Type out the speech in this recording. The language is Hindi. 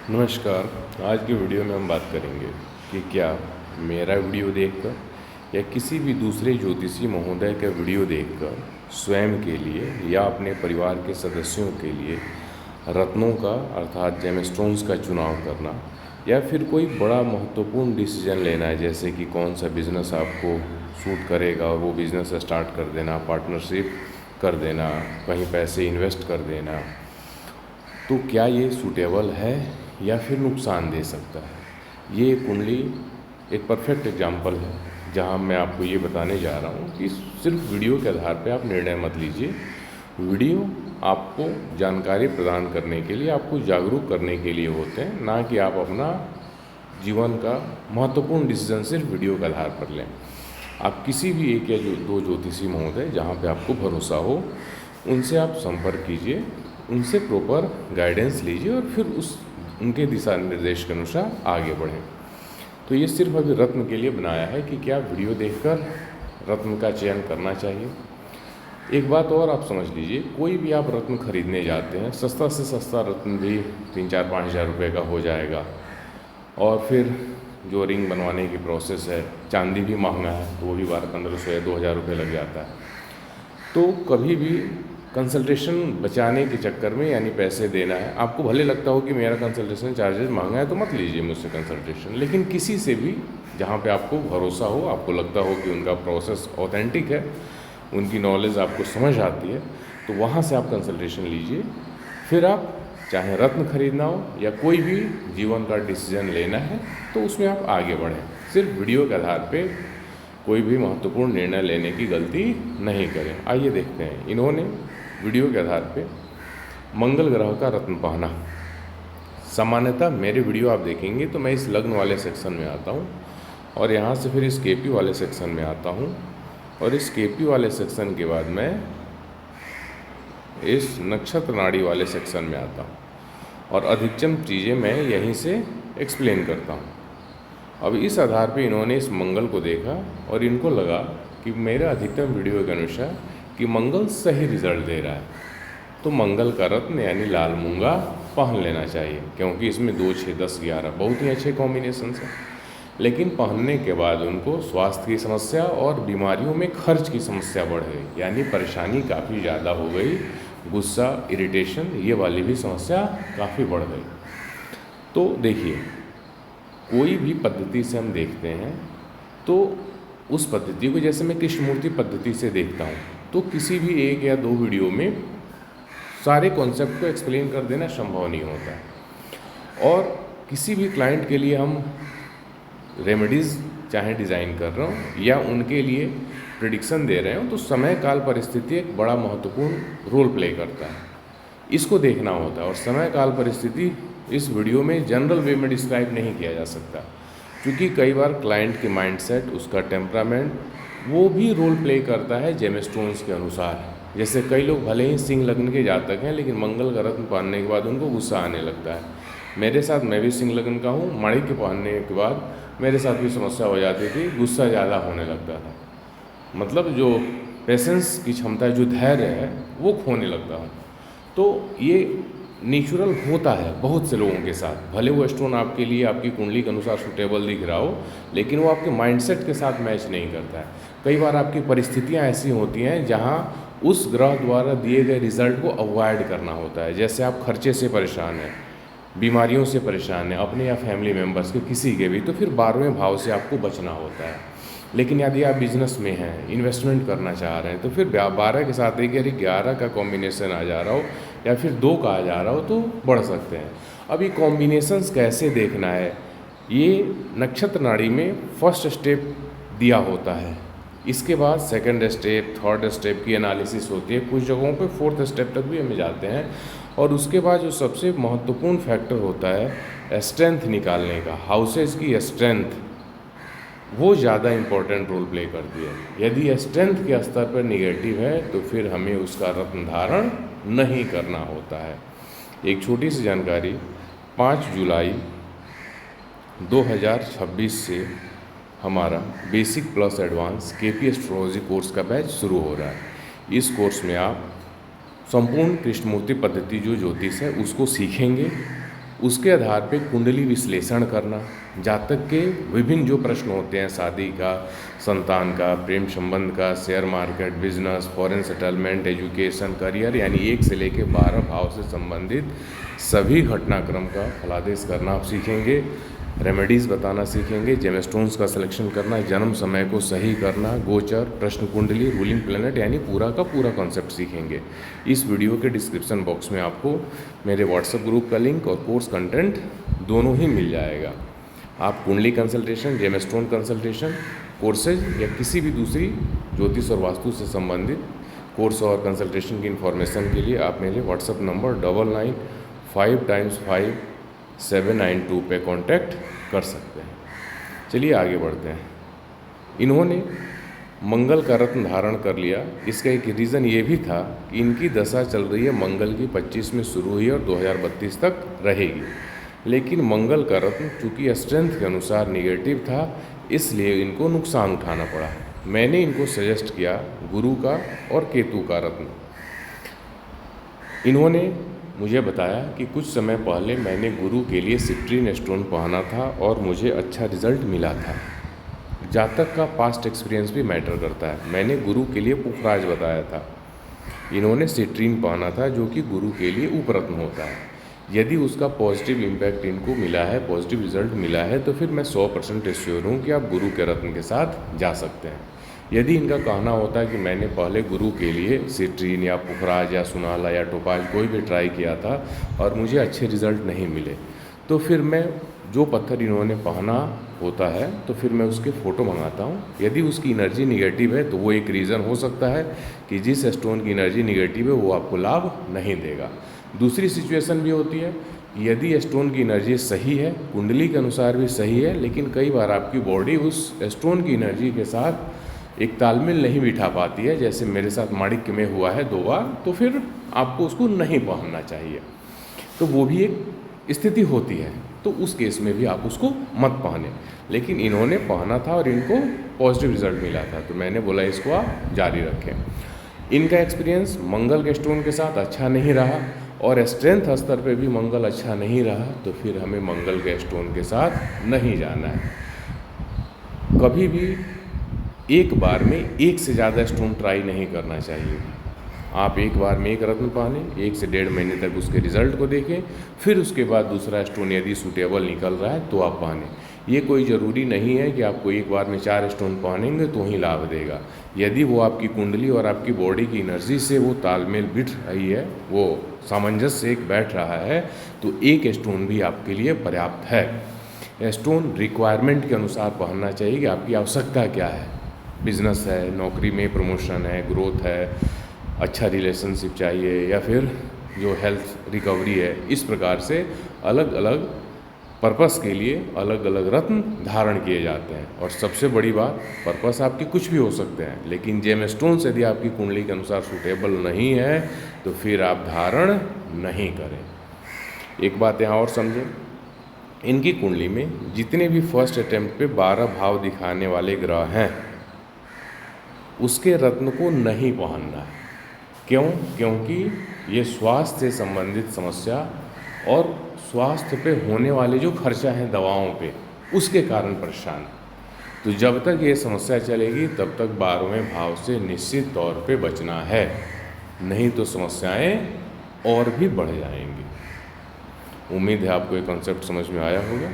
नमस्कार। आज की वीडियो में हम बात करेंगे कि क्या मेरा वीडियो देखकर या किसी भी दूसरे ज्योतिषी महोदय का वीडियो देखकर स्वयं के लिए या अपने परिवार के सदस्यों के लिए रत्नों का अर्थात जेमस्टोन्स का चुनाव करना या फिर कोई बड़ा महत्वपूर्ण डिसीजन लेना है, जैसे कि कौन सा बिज़नेस आपको सूट करेगा और वो बिज़नेस स्टार्ट कर देना, पार्टनरशिप कर देना, कहीं पैसे इन्वेस्ट कर देना, तो क्या ये सूटेबल है या फिर नुकसान दे सकता है। ये कुंडली एक परफेक्ट एग्जाम्पल है जहां मैं आपको ये बताने जा रहा हूँ कि सिर्फ वीडियो के आधार पे आप निर्णय मत लीजिए। वीडियो आपको जानकारी प्रदान करने के लिए, आपको जागरूक करने के लिए होते हैं, ना कि आप अपना जीवन का महत्वपूर्ण डिसीजन सिर्फ वीडियो के आधार पर लें। आप किसी भी एक या दो ज्योतिषी महोदय जहाँ पे आपको भरोसा हो, उनसे आप संपर्क कीजिए, उनसे प्रॉपर गाइडेंस लीजिए और फिर उनके दिशा निर्देश के अनुसार आगे बढ़ें। तो ये सिर्फ अभी रत्न के लिए बनाया है कि क्या वीडियो देखकर रत्न का चयन करना चाहिए। एक बात और आप समझ लीजिए, कोई भी आप रत्न खरीदने जाते हैं, सस्ता से सस्ता रत्न भी 3-4-5 हज़ार रुपये का हो जाएगा, और फिर जो रिंग बनवाने की प्रोसेस है, चांदी भी महंगा है तो वो भी 1200-1500 या 2000 रुपये लग जाता है। तो कभी भी कंसल्टेशन बचाने के चक्कर में, यानी पैसे देना है, आपको भले लगता हो कि मेरा कंसल्टेशन चार्जेस महंगा है तो मत लीजिए मुझसे कंसल्टेशन, लेकिन किसी से भी जहाँ पे आपको भरोसा हो, आपको लगता हो कि उनका प्रोसेस ऑथेंटिक है, उनकी नॉलेज आपको समझ आती है, तो वहाँ से आप कंसल्टेशन लीजिए। फिर आप चाहे रत्न खरीदना हो या कोई भी जीवन का डिसीजन लेना है तो उसमें आप आगे बढ़ें। सिर्फ वीडियो के आधार पे कोई भी महत्वपूर्ण निर्णय लेने की गलती नहीं करें। आइए देखते हैं, इन्होंने वीडियो के आधार पे मंगल ग्रह का रत्न पहना। सामान्यतः मेरे वीडियो आप देखेंगे तो मैं इस लग्न वाले सेक्शन में आता हूँ और यहाँ से फिर इस केपी वाले सेक्शन में आता हूँ, और इस केपी वाले सेक्शन के बाद मैं इस नक्षत्र नाड़ी वाले सेक्शन में आता हूँ, और अधिकतम चीज़ें मैं यहीं से एक्सप्लेन करता हूँ। अब इस आधार पे इन्होंने इस मंगल को देखा और इनको लगा कि मेरा अधिकतम वीडियो के अनुसार कि मंगल सही रिजल्ट दे रहा है, तो मंगल का रत्न यानी लाल मूंगा पहन लेना चाहिए, क्योंकि इसमें 2, 6, 10, 11 बहुत ही अच्छे कॉम्बिनेशन हैं। लेकिन पहनने के बाद उनको स्वास्थ्य की समस्या और बीमारियों में खर्च की समस्या बढ़ गई, यानी परेशानी काफ़ी ज़्यादा हो गई, गुस्सा, इरिटेशन, ये वाली भी समस्या काफ़ी बढ़ गई। तो देखिए, कोई भी पद्धति से हम देखते हैं तो उस पद्धति को, जैसे मैं कृष्णमूर्ति पद्धति से देखता हूँ, तो किसी भी 1 या 2 वीडियो में सारे कॉन्सेप्ट को एक्सप्लेन कर देना संभव नहीं होता है। और किसी भी क्लाइंट के लिए हम रेमेडीज़ चाहे डिज़ाइन कर रहे हो या उनके लिए प्रिडिक्शन दे रहे हो, तो समय काल परिस्थिति एक बड़ा महत्वपूर्ण रोल प्ले करता है, इसको देखना होता है। और समय काल परिस्थिति इस वीडियो में जनरल वे में डिस्क्राइब नहीं किया जा सकता, क्योंकि कई बार क्लाइंट के माइंडसेट, उसका टेम्परामेंट, वो भी रोल प्ले करता है जेमस्टोन्स के अनुसार। जैसे कई लोग भले ही सिंह लग्न के जातक हैं, लेकिन मंगल का रत्न पहनने के बाद उनको गुस्सा आने लगता है। मेरे साथ, मैं भी सिंह लग्न का हूँ, माणिक के पहनने के बाद मेरे साथ भी समस्या हो जाती थी, गुस्सा ज़्यादा होने लगता था, मतलब जो पेशेंस की क्षमता, जो धैर्य है, वो खोने लगता हूँ। तो ये नेचुरल होता है बहुत से लोगों के साथ, भले वो स्टोन आपके लिए आपकी कुंडली के अनुसार सूटेबल दिख रहा हो, लेकिन वो आपके माइंडसेट के साथ मैच नहीं करता है। कई बार आपकी परिस्थितियाँ ऐसी होती हैं जहाँ उस ग्रह द्वारा दिए गए रिजल्ट को अवॉइड करना होता है। जैसे आप खर्चे से परेशान हैं, बीमारियों से परेशान हैं, अपने या फैमिली मेम्बर्स के किसी के भी, तो फिर 12वें भाव से आपको बचना होता है। लेकिन यदि आप बिजनेस में हैं, इन्वेस्टमेंट करना चाह रहे हैं, तो फिर 12 के साथ एक 11 का कॉम्बिनेशन आ जा रहा हो या फिर 2 का आ जा रहा हो तो बढ़ सकते हैं। अब ये कॉम्बिनेशंस कैसे देखना है, ये नक्षत्र नाड़ी में फर्स्ट स्टेप दिया होता है, इसके बाद सेकंड स्टेप, थर्ड स्टेप की एनालिसिस होती है, कुछ जगहों पे फोर्थ स्टेप तक भी हम जाते हैं। और उसके बाद जो सबसे महत्वपूर्ण फैक्टर होता है स्ट्रेंथ निकालने का, हाउसेज की स्ट्रेंथ, वो ज़्यादा इम्पोर्टेंट रोल प्ले करती है। यदि स्ट्रेंथ के स्तर पर निगेटिव है तो फिर हमें उसका रत्न धारण नहीं करना होता है। एक छोटी सी जानकारी, 5 जुलाई 2026 से हमारा basic plus advance KP astrology course का बैच शुरू हो रहा है। इस कोर्स में आप संपूर्ण कृष्णमूर्ति पद्धति जो ज्योतिष है उसको सीखेंगे, उसके आधार पे कुंडली विश्लेषण करना, जातक के विभिन्न जो प्रश्न होते हैं, शादी का, संतान का, प्रेम संबंध का, share market, business, foreign settlement, education, career, यानी 1 से लेकर 12 भाव से संबंधित सभी घटनाक्रम का फलादेश करना आप सीखेंगे। रेमेडीज़ बताना सीखेंगे, जेमस्टोन्स का सिलेक्शन करना, जन्म समय को सही करना, गोचर, प्रश्न कुंडली, रूलिंग प्लैनेट, यानी पूरा का पूरा कॉन्सेप्ट सीखेंगे। इस वीडियो के डिस्क्रिप्शन बॉक्स में आपको मेरे व्हाट्सएप ग्रुप का लिंक और कोर्स कंटेंट दोनों ही मिल जाएगा। आप कुंडली कंसल्टेशन, जेमस्टोन कंसल्टेशन, कोर्सेज या किसी भी दूसरी ज्योतिष और वास्तु से संबंधित कोर्स और कंसल्टेशन की इन्फॉर्मेशन के लिए आप मेरे व्हाट्सएप नंबर 99555792 पे कांटेक्ट कर सकते हैं। चलिए आगे बढ़ते हैं। इन्होंने मंगल का रत्न धारण कर लिया। इसका एक रीज़न ये भी था कि इनकी दशा चल रही है मंगल की 25 में शुरू हुई और 2032 तक रहेगी, लेकिन मंगल का रत्न चूँकि स्ट्रेंथ के अनुसार निगेटिव था, इसलिए इनको नुकसान उठाना पड़ा। मैंने इनको सजेस्ट किया गुरु का और केतु का रत्न। इन्होंने मुझे बताया कि कुछ समय पहले मैंने गुरु के लिए सिट्रीन स्टोन पहना था और मुझे अच्छा रिजल्ट मिला था। जातक का पास्ट एक्सपीरियंस भी मैटर करता है। मैंने गुरु के लिए पुखराज बताया था, इन्होंने सिट्रीन पहना था जो कि गुरु के लिए उपरत्न होता है। यदि उसका पॉजिटिव इम्पैक्ट इनको मिला है, पॉजिटिव रिजल्ट मिला है, तो फिर मैं 100% श्योर हूँ कि आप गुरु के रत्न के साथ जा सकते हैं। यदि इनका कहना होता है कि मैंने पहले गुरु के लिए सिट्रीन या पुखराज या सुनाला या टोपाज कोई भी ट्राई किया था और मुझे अच्छे रिजल्ट नहीं मिले, तो फिर मैं जो पत्थर इन्होंने पहना होता है तो फिर मैं उसके फ़ोटो मंगाता हूँ। यदि उसकी एनर्जी निगेटिव है तो वो एक रीज़न हो सकता है कि जिस स्टोन की एनर्जी निगेटिव है वो आपको लाभ नहीं देगा। दूसरी सिचुएशन भी होती है, यदि स्टोन की एनर्जी सही है, कुंडली के अनुसार भी सही है, लेकिन कई बार आपकी बॉडी उस स्टोन की एनर्जी के साथ एक तालमेल नहीं बिठा पाती है, जैसे मेरे साथ माणिक्य में हुआ है 2 बार, तो फिर आपको उसको नहीं पहनना चाहिए। तो वो भी एक स्थिति होती है, तो उस केस में भी आप उसको मत पहने। लेकिन इन्होंने पहना था और इनको पॉजिटिव रिजल्ट मिला था, तो मैंने बोला इसको आप जारी रखें। इनका एक्सपीरियंस मंगल के स्टोन के साथ अच्छा नहीं रहा और स्ट्रेंथ स्तर पे भी मंगल अच्छा नहीं रहा, तो फिर हमें मंगल के स्टोन के साथ नहीं जाना है। कभी भी एक बार में एक से ज़्यादा स्टोन ट्राई नहीं करना चाहिए। आप एक बार में एक रत्न पहने, 1 से 1.5 महीने तक उसके रिजल्ट को देखें, फिर उसके बाद दूसरा स्टोन यदि सूटेबल निकल रहा है तो आप पहने। ये कोई ज़रूरी नहीं है कि आपको एक बार में 4 स्टोन पहनेंगे तो ही लाभ देगा। यदि वो आपकी कुंडली और आपकी बॉडी की एनर्जी से वो तालमेल बिठ रही है, वो सामंजस्य एक बैठ रहा है, तो एक स्टोन भी आपके लिए पर्याप्त है। स्टोन रिक्वायरमेंट के अनुसार पहनना चाहिए कि आपकी आवश्यकता क्या है। बिजनेस है, नौकरी में प्रमोशन है, ग्रोथ है, अच्छा रिलेशनशिप चाहिए, या फिर जो हेल्थ रिकवरी है, इस प्रकार से अलग अलग पर्पस के लिए अलग अलग रत्न धारण किए जाते हैं। और सबसे बड़ी बात, पर्पस आपके कुछ भी हो सकते हैं, लेकिन जेमस्टोन्स यदि आपकी कुंडली के अनुसार सूटेबल नहीं है तो फिर आप धारण नहीं करें। एक बात यहाँ और समझें, इनकी कुंडली में जितने भी फर्स्ट अटेम्प्ट पे 12 भाव दिखाने वाले ग्रह हैं, उसके रत्न को नहीं पहनना है। क्यों? क्योंकि ये स्वास्थ्य से संबंधित समस्या और स्वास्थ्य पे होने वाले जो खर्चा है दवाओं पे, उसके कारण परेशान। तो जब तक ये समस्या चलेगी तब तक 12वें भाव से निश्चित तौर पे बचना है, नहीं तो समस्याएं और भी बढ़ जाएंगी। उम्मीद है आपको ये कॉन्सेप्ट समझ में आया होगा।